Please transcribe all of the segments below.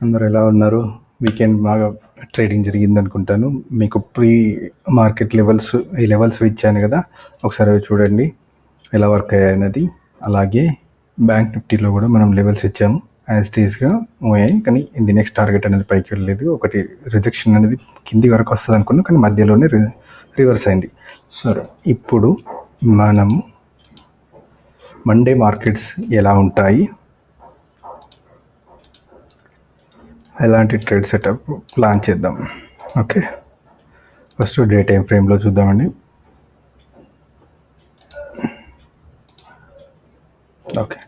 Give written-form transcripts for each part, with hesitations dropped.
అందరూ ఎలా ఉన్నారు? వీకెండ్ బాగా ట్రేడింగ్ జరిగింది అనుకుంటాను. మీకు ప్రీ మార్కెట్ లెవెల్స్ ఈ లెవెల్స్ ఇచ్చాను కదా, ఒకసారి అవి చూడండి ఎలా వర్క్ అయ్యాయన్నది. అలాగే బ్యాంక్ నిఫ్టీలో కూడా మనం లెవెల్స్ ఇచ్చాము, యాజ్ టీజ్గా మూవ్ అయ్యాయి. కానీ ఇది నెక్స్ట్ టార్గెట్ అనేది పైకి వెళ్ళలేదు. ఒకటి రిజెక్షన్ అనేది కింది వరకు వస్తుంది అనుకున్నాం, కానీ మధ్యలోనే రివర్స్ అయింది. సరే, ఇప్పుడు మనము మండే మార్కెట్స్ ఎలా ఉంటాయి, ఎలాంటి ట్రేడ్ సెటప్ ప్లాన్ చేద్దాం. ఓకే, ఫస్ట్ డే టైం ఫ్రేమ్లో చూద్దామండి. ఓకే,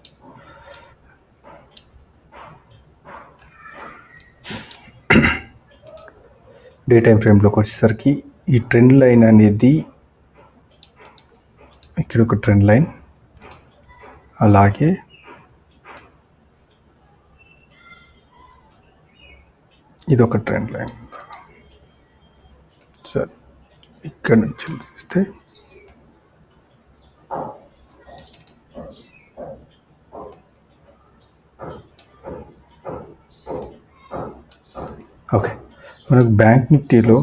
డే టైం ఫ్రేమ్లోకి వచ్చేసరికి ఈ ట్రెండ్ లైన్ అనేది ఇక్కడ ఒక ట్రెండ్ లైన్, అలాగే ఇది ఒక ట్రెండ్ లైన్. సరే, ఇక్కడ నుంచి చూస్తే ఓకే, మనకు బ్యాంక్ నిఫ్టీలో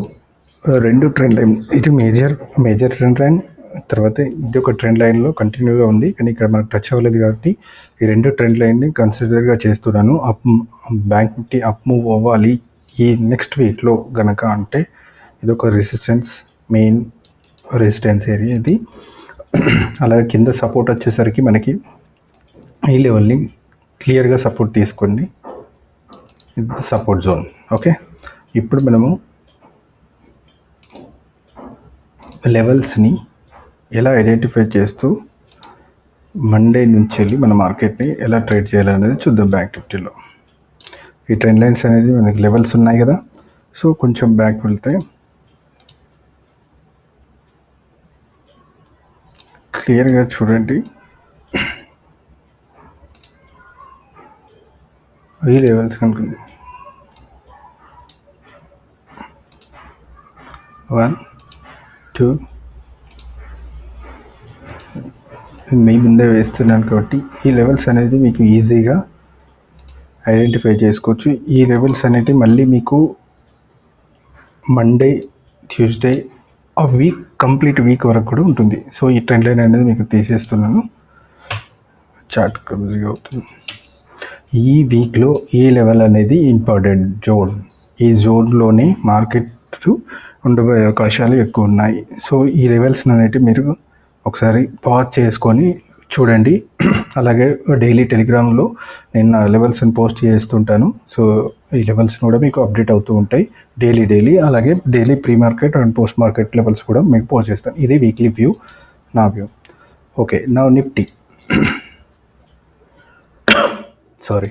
రెండు ట్రెండ్ లైన్, ఇది మేజర్ ట్రెండ్ లైన్, తర్వాత ఇది ఒక ట్రెండ్ లైన్లో కంటిన్యూగా ఉంది. కానీ ఇక్కడ మనకు టచ్ అవ్వలేదు కాబట్టి ఈ రెండు ట్రెండ్ లైన్ని కన్సిడర్గా చేస్తున్నాను. బ్యాంక్ నిఫ్టీ అప్ మూవ్ అవ్వాలి ఈ నెక్స్ట్ వీక్లో గనక అంటే ఇది ఒక రెసిస్టెన్స్, మెయిన్ రెసిస్టెన్స్ ఏరియా ఇది. అలాగే కింద సపోర్ట్ వచ్చేసరికి మనకి ఈ లెవెల్ని క్లియర్గా సపోర్ట్ తీసుకోండి, ఇది సపోర్ట్ జోన్. ఓకే, ఇప్పుడు మనము లెవెల్స్ని ఎలా ఐడెంటిఫై చేస్తూ మండే నుంచి వెళ్ళి మన మార్కెట్ని ఎలా ట్రేడ్ చేయాలనేది చూద్దాం. బ్యాంక్ నిఫ్టీలో ఈ ట్రెండ్ లైన్స్ అనేది మనకి లెవెల్స్ ఉన్నాయి కదా, సో కొంచెం బ్యాక్ వెళ్తే క్లియర్గా చూడండి. ఈ లెవెల్స్ కనుక 1, 2 మీ ముందే వేస్తున్నాను కాబట్టి ఈ లెవెల్స్ అనేది మీకు ఈజీగా ఐడెంటిఫై చేసుకోవచ్చు. ఈ లెవెల్స్ అనేవి మళ్ళీ మీకు మండే, ట్యూస్డే ఆ వీక్ కంప్లీట్ వీక్ వరకు కూడా ఉంటుంది. సో ఈ ట్రెండ్ లైన్ అనేది మీకు తీసేస్తున్నాను, చార్ట్ క్లోజింగ్ అవుతుంది. ఈ వీక్లో ఈ లెవెల్ అనేది ఇంపార్టెంట్ జోన్, ఈ జోన్లోనే మార్కెట్ ఉండబోయే అవకాశాలు ఎక్కువ ఉన్నాయి. సో ఈ లెవెల్స్ అనేవి మీరు ఒకసారి పాజ్ చేసుకొని చూడండి. అలాగే డైలీ టెలిగ్రామ్లో నేను లెవెల్స్ని పోస్ట్ చేస్తుంటాను. సో ఈ లెవెల్స్ కూడా మీకు అప్డేట్ అవుతూ ఉంటాయి డైలీ. అలాగే daily pre market and post market levels కూడా మీకు పోస్ట్ చేస్తాను. ఇది వీక్లీ వ్యూ, నా వ్యూ. ఓకే, నా నిఫ్టీ సారీ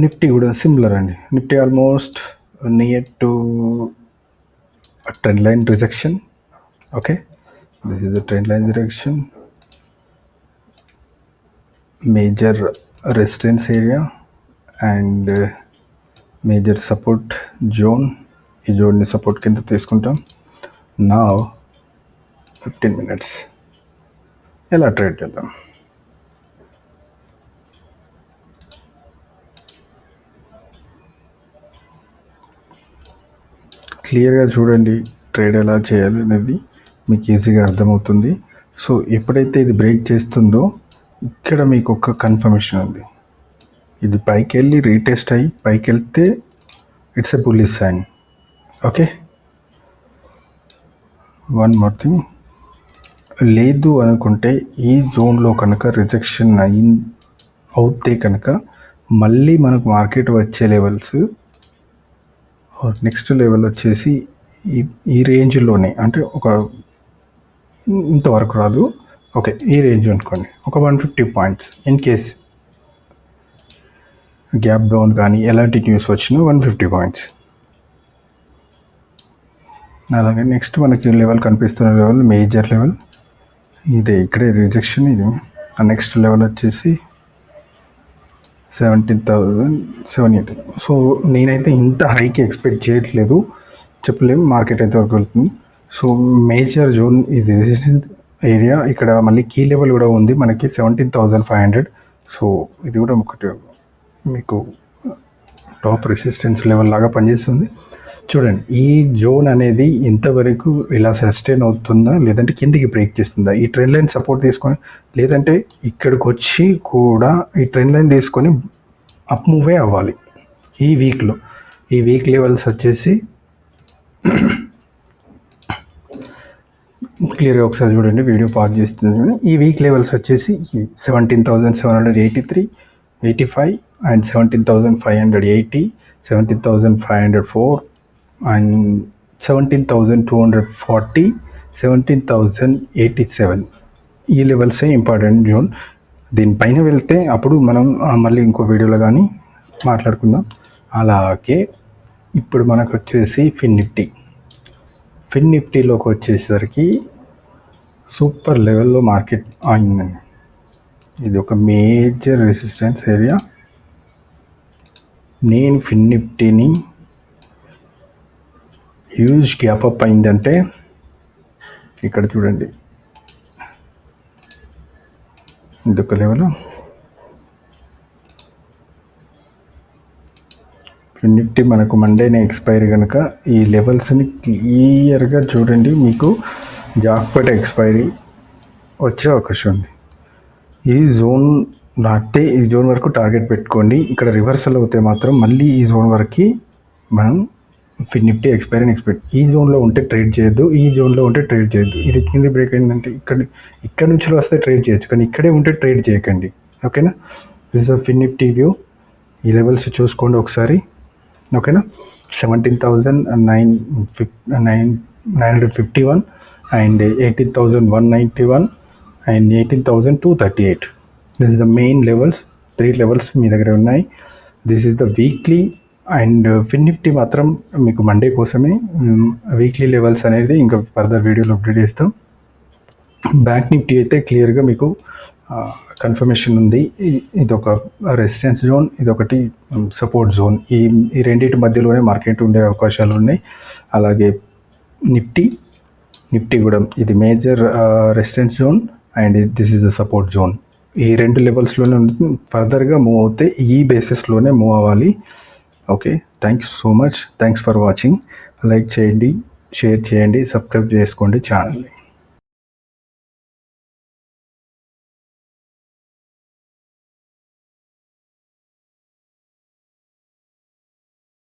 నిఫ్టీ కూడా సిమిలర్ అండి. Nifty almost near to trend line rejection. Okay, this is the trend line rejection, major resistance area and major support zone. ఈ జోన్ని support కింద తీసుకుంటాం. నా 15 minutes ఎలా trade చేద్దాం. క్లియర్గా చూడండి, ట్రేడ్ ఎలా చేయాలి అనేది మీకు ఈజీగా అర్థమవుతుంది. సో ఎప్పుడైతే ఇది బ్రేక్ చేస్తుందో ఇక్కడ మీకు ఒక కన్ఫర్మేషన్ ఉంది, ఇది పైకి వెళ్ళి రీటెస్ట్ అయ్యి పైకి వెళ్తే it's a bullish sign. Okay, one more thing, లేదు అనుకుంటే ఈ జోన్లో కనుక రిజెక్షన్ అవుతే కనుక మళ్ళీ మనకు మార్కెట్ వచ్చే లెవెల్స్ నెక్స్ట్ లెవెల్ వచ్చేసి ఈ రేంజ్లోనే, అంటే ఒక ఇంతవరకు రాదు. ఓకే, ఈ రేంజ్ అనుకోండి, ఒక 150 points. In case gap down కానీ ఎలాంటి న్యూస్ వచ్చినా 150 points. అలాగే నెక్స్ట్ మనకి లెవెల్ కనిపిస్తున్న లెవెల్ మేజర్ లెవెల్ ఇదే, ఇక్కడే రిజెక్షన్. ఇది నెక్స్ట్ లెవెల్ వచ్చేసి 17,780. సో నేనైతే ఇంత హైకి ఎక్స్పెక్ట్ చేయట్లేదు, చెప్పలేము మార్కెట్ అయితే వరకు వెళ్తుంది. సో మేజర్ జోన్ ఇది ఏరియా. ఇక్కడ మళ్ళీ కీ లెవెల్ కూడా ఉంది మనకి 17,500. సో ఇది కూడా ఒకటి మీకు టాప్ రెసిస్టెన్స్ లెవెల్ లాగా పనిచేస్తుంది. చూడండి, ఈ జోన్ అనేది ఇంతవరకు ఇలా సస్టైన్ అవుతుందా లేదంటే కిందికి బ్రేక్ చేస్తుందా, ఈ ట్రెండ్ లైన్ సపోర్ట్ తీసుకొని, లేదంటే ఇక్కడికి వచ్చి కూడా ఈ ట్రెండ్ లైన్ తీసుకొని అప్ మూవే అవ్వాలి. ఈ వీక్ లెవెల్స్ వచ్చేసి క్లియర్గా ఒకసారి చూడండి, వీడియో పాజ్ చేస్తుంది. ఈ వీక్ లెవెల్స్ వచ్చేసి 17,783, 85 అండ్ 17,580, 17,504 అండ్ 17,240, 17,087. ఈ లెవెల్సే ఇంపార్టెంట్ జోన్. దీనిపైన వెళ్తే అప్పుడు మనం మళ్ళీ ఇంకో వీడియోలో కానీ మాట్లాడుకుందాం. అలాగే ఇప్పుడు మనకు వచ్చేసి ఫిన్ నిఫ్టీలోకి వచ్చేసరికి సూపర్ లెవెల్లో మార్కెట్ అయిందండి. ఇది ఒక మేజర్ రెసిస్టెన్స్ ఏరియా. నేను ఫిన్ నిఫ్టీని హ్యూజ్ గ్యాప్ అప్ అయిందంటే ఇక్కడ చూడండి, ఇదొక లెవెల్. ఫిన్ నిఫ్టీ మనకు మండేనే ఎక్స్పైరీ కనుక ఈ లెవెల్స్ని క్లియర్గా చూడండి, మీకు జాక్పాట్ ఎక్స్పైరీ వచ్చే అవకాశం ఉంది. ఈ జోన్ దాటితే ఈ జోన్ వరకు టార్గెట్ పెట్టుకోండి. ఇక్కడ రివర్సల్ అవుతే మాత్రం మళ్ళీ ఈ జోన్ వరకు మనం ఫిన్ నిఫ్టీ ఎక్స్పైరీని ఎక్స్పెక్ట్. ఈ జోన్లో ఉంటే ట్రేడ్ చేయొద్దు, ఈ జోన్లో ఉంటే ట్రేడ్ చేయొద్దు. ఇది కింద బ్రేక్ అయిందంటే ఇక్కడ నుంచి వస్తే ట్రేడ్ చేయొచ్చు, కానీ ఇక్కడే ఉంటే ట్రేడ్ చేయకండి. ఓకేనా? This is Fin Nifty view. ఈ లెవెల్స్ చూసుకోండి ఒకసారి. ఓకేనా? 17,951 and 18,191 and 18,238. This is the main levels. 3 levels మీ దగ్గర ఉన్నాయి. This is the weekly. And Fin Nifty మాత్రం మీకు మండే కోసమే. వీక్లీ లెవెల్స్ అనేది ఇంకా ఫర్దర్ వీడియోలో అప్డేట్ చేస్తాం. బ్యాంక్ నిఫ్టీ అయితే క్లియర్గా మీకు కన్ఫర్మేషన్ ఉంది. ఇదొక రెసిస్టెన్స్ జోన్, ఇదొకటి సపోర్ట్ జోన్. ఈ రెండింటి మధ్యలోనే మార్కెట్ ఉండే అవకాశాలు ఉన్నాయి. అలాగే నిఫ్టీ కూడా ఇది major resistance zone and this is the support zone. ఈ 2 లెవెల్స్లోనే ఫర్దర్గా మూవ్ అవుతే ఈ బేసిస్లోనే మూవ్ అవ్వాలి. Okay, thanks so much. Thanks for watching. Like చేయండి, షేర్ చేయండి, సబ్స్క్రైబ్ చేసుకోండి ఛానల్ని.